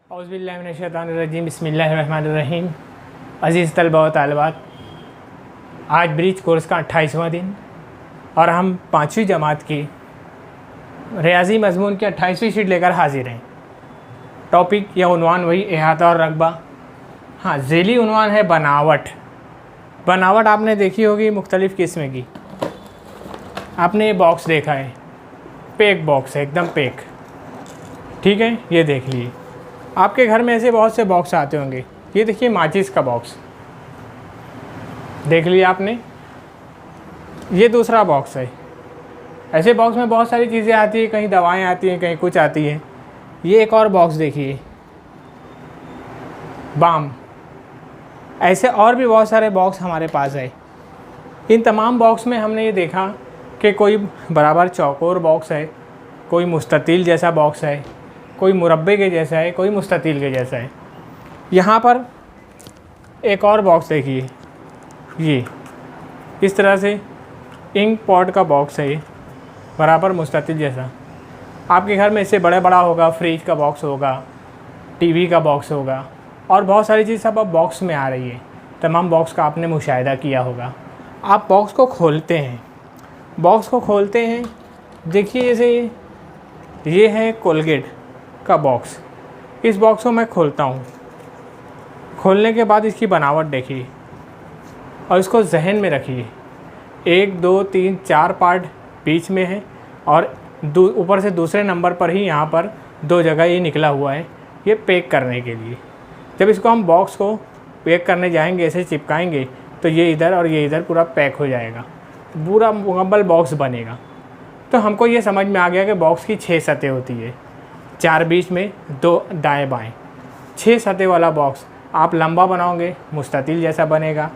औज़ुबिल्लाहिमिनश्शैतानिर्रजीम बिस्मिल्लाहिर्रहमानिर्रहीम। अज़ीज़ तलबा व तालिबात, आज ब्रीच कोर्स का 28वां दिन और हम 5वीं जमात की रियाज़ी मज़मून की 28वीं शीट लेकर हाज़िर हैं। टॉपिक या उन्वान वही इहाता और रकबा। हाँ, ज़ेली उन्वान है बनावट। बनावट आपने देखी होगी मुख्तलिफ़ किस्म की। आपने ये बॉक्स देखा है, पैक बॉक्स है, एकदम पैक, ठीक है। ये देख लिए, आपके घर में ऐसे बहुत से बॉक्स आते होंगे। ये देखिए माचिस का बॉक्स देख लिया आपने। ये दूसरा बॉक्स है। ऐसे बॉक्स में बहुत सारी चीज़ें आती हैं, कहीं दवाएं आती हैं, कहीं कुछ आती हैं। ये एक और बॉक्स देखिए, बाम। ऐसे और भी बहुत सारे बॉक्स हमारे पास है। इन तमाम बॉक्स में हमने ये देखा कि कोई बराबर चौकोर बॉक्स है, कोई मुस्ततील जैसा बॉक्स है, कोई मुरब्बे के जैसा है, कोई मुस्ततील के जैसा है। यहाँ पर एक और बॉक्स देखिए, ये इस तरह से इंक पॉट का बॉक्स है, ये बराबर मुस्ततील जैसा। आपके घर में इससे बड़ा होगा, फ्रिज का बॉक्स होगा, टीवी का बॉक्स होगा और बहुत सारी चीज़ सब अब बॉक्स में आ रही है। तमाम बॉक्स का आपने मुशाहिदा किया होगा। आप बॉक्स को खोलते हैं, देखिए जैसे ये है कोलगेट का बॉक्स। इस बॉक्स को मैं खोलता हूँ। खोलने के बाद इसकी बनावट देखिए और इसको जहन में रखिए। 1 2 3 4 पार्ट बीच में है और ऊपर से दूसरे नंबर पर ही यहाँ पर 2 जगह ये निकला हुआ है, ये पैक करने के लिए। जब इसको हम बॉक्स को पैक करने जाएंगे, ऐसे चिपकाएंगे, तो ये इधर और ये इधर पूरा पैक हो जाएगा, पूरा मुकम्मल बॉक्स बनेगा। तो हमको ये समझ में आ गया कि बॉक्स की 6 सतह होती है, 4 बीच में, 2 दाएं बाएं। 6 सतह वाला बॉक्स आप लंबा बनाओगे मुस्ततील जैसा बनेगा,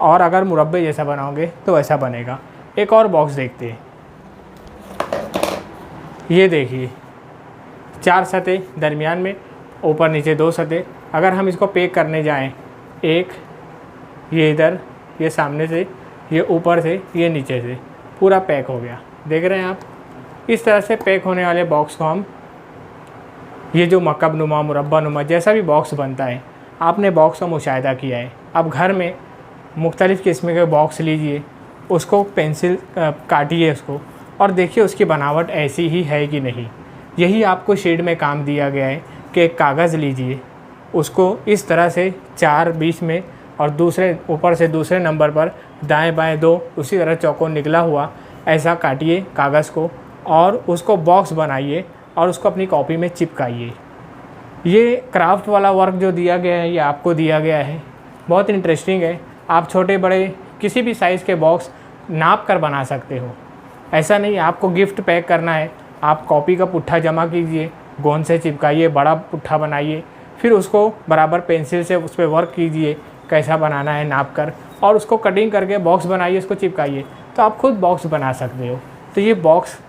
और अगर मुरब्बे जैसा बनाओगे तो ऐसा बनेगा। एक और बॉक्स देखते हैं। ये देखिए 4 सतह, दरमियान में ऊपर नीचे 2 सतह। अगर हम इसको पैक करने जाएं, एक ये इधर, ये सामने से, ये ऊपर से, ये नीचे से, पूरा पैक हो गया। देख रहे हैं आप। इस तरह से पैक होने वाले बॉक्स को हम, ये जो मकब नुमा, मुरब्बा नुमा जैसा भी बॉक्स बनता है, आपने बॉक्स का मुशाहिदा किया है। अब घर में मुख्तलिफ़ किस्म के बॉक्स लीजिए, उसको पेंसिल काटिए उसको, और देखिए उसकी बनावट ऐसी ही है कि नहीं। यही आपको शीट में काम दिया गया है कि एक कागज़ लीजिए, उसको इस तरह से 4 बीच में और दूसरे ऊपर से दूसरे नंबर पर दाएं बाएं 2 उसी तरह चौकोर निकला हुआ ऐसा काटिए कागज़ को, और उसको बॉक्स बनाइए और उसको अपनी कॉपी में चिपकाइए। ये क्राफ्ट वाला वर्क जो दिया गया है, ये आपको दिया गया है, बहुत इंटरेस्टिंग है। आप छोटे बड़े किसी भी साइज़ के बॉक्स नाप कर बना सकते हो। ऐसा नहीं आपको गिफ्ट पैक करना है, आप कॉपी का पुट्ठा जमा कीजिए, गोंद से चिपकाइए, बड़ा पुट्ठा बनाइए, फिर उसको बराबर पेंसिल से उस पर वर्क कीजिए कैसा बनाना है नाप कर, और उसको कटिंग करके बॉक्स बनाइए, उसको चिपकाइए, तो आप खुद बॉक्स बना सकते हो। तो ये बॉक्स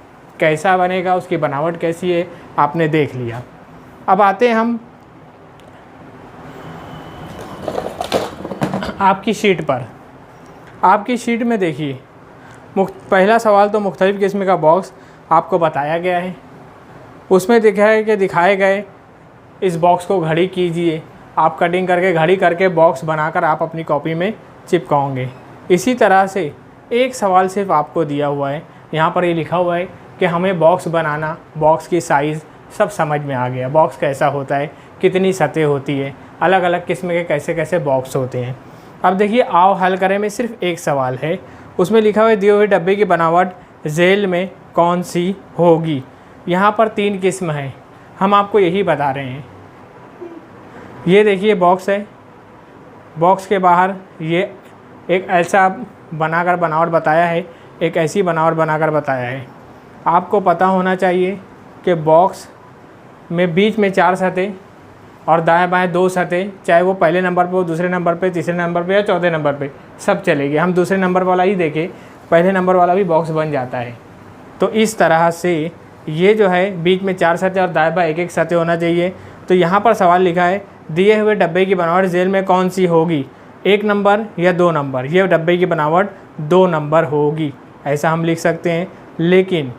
कैसा बनेगा, उसकी बनावट कैसी है, आपने देख लिया। अब आते हैं हम आपकी शीट पर। आपकी शीट में देखिए, पहला सवाल तो मुख्तलिफ़ किस्म का बॉक्स आपको बताया गया है। उसमें दिखाए गए इस बॉक्स को घड़ी कीजिए, आप कटिंग करके घड़ी करके बॉक्स बनाकर आप अपनी कॉपी में चिपकाओगे। इसी तरह से एक सवाल सिर्फ आपको दिया हुआ है, यहाँ पर ये लिखा हुआ है कि हमें बॉक्स बनाना, बॉक्स की साइज़ सब समझ में आ गया, बॉक्स कैसा होता है, कितनी सतह होती है, अलग अलग किस्म के कैसे कैसे बॉक्स होते हैं। अब देखिए, आओ हल करें में सिर्फ एक सवाल है। उसमें लिखा हुआ है दिए हुए डब्बे की बनावट झेल में कौन सी होगी। यहाँ पर 3 किस्म है, हम आपको यही बता रहे हैं। ये देखिए बॉक्स है, बॉक्स के बाहर ये एक ऐसा बनाकर बनावट बताया है, एक ऐसी बनावट बनाकर बताया है। आपको पता होना चाहिए कि बॉक्स में बीच में 4 सतह और दाएं बाएं 2 सतह, चाहे वो पहले नंबर पे हो, दूसरे नंबर पे, तीसरे नंबर पे या चौथे नंबर पे, सब चलेगी। हम दूसरे नंबर वाला ही देखें, पहले नंबर वाला भी बॉक्स बन जाता है। तो इस तरह से ये जो है बीच में 4 सतह और दाएं बाएं 1-1 सतह होना चाहिए। तो यहाँ पर सवाल लिखा है दिए हुए डब्बे की बनावट झेल में कौन सी होगी, 1 नंबर या 2 नंबर। ये डब्बे की बनावट 2 नंबर होगी, ऐसा हम लिख सकते हैं। लेकिन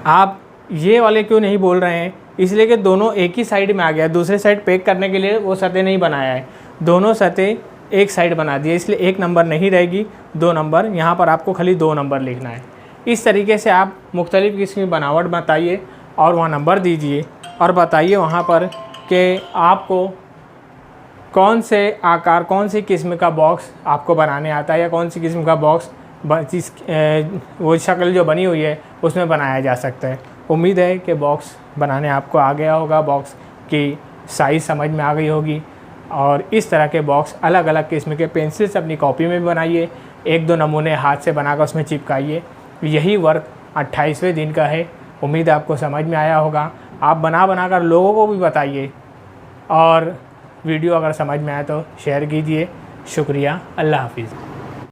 आप ये वाले क्यों नहीं बोल रहे हैं इसलिए कि दोनों एक ही साइड में आ गया, दूसरे साइड पैक करने के लिए वो सतह नहीं बनाया है, दोनों सतह एक साइड बना दिया, इसलिए 1 नंबर नहीं रहेगी, 2 नंबर। यहाँ पर आपको खाली 2 नंबर लिखना है। इस तरीके से आप मुख्तलिफ़ किस्म की बनावट बताइए और वहाँ नंबर दीजिए और बताइए वहाँ पर कि आपको कौन से आकार, कौन सी किस्म का बॉक्स आपको बनाने आता है या कौन सी किस्म का बॉक्स जिस वो शक्ल जो बनी हुई है उसमें बनाया जा सकता है। उम्मीद है कि बॉक्स बनाने आपको आ गया होगा, बॉक्स की साइज़ समझ में आ गई होगी और इस तरह के बॉक्स अलग अलग किस्म के पेंसिल से अपनी कॉपी में भी बनाइए, 1-2 नमूने हाथ से बनाकर उसमें चिपकाइए। यही वर्क 28वें दिन का है। उम्मीद है आपको समझ में आया होगा। आप बना कर लोगों को भी बताइए और वीडियो अगर समझ में आए तो शेयर कीजिए। शुक्रिया। अल्लाह हाफिज़।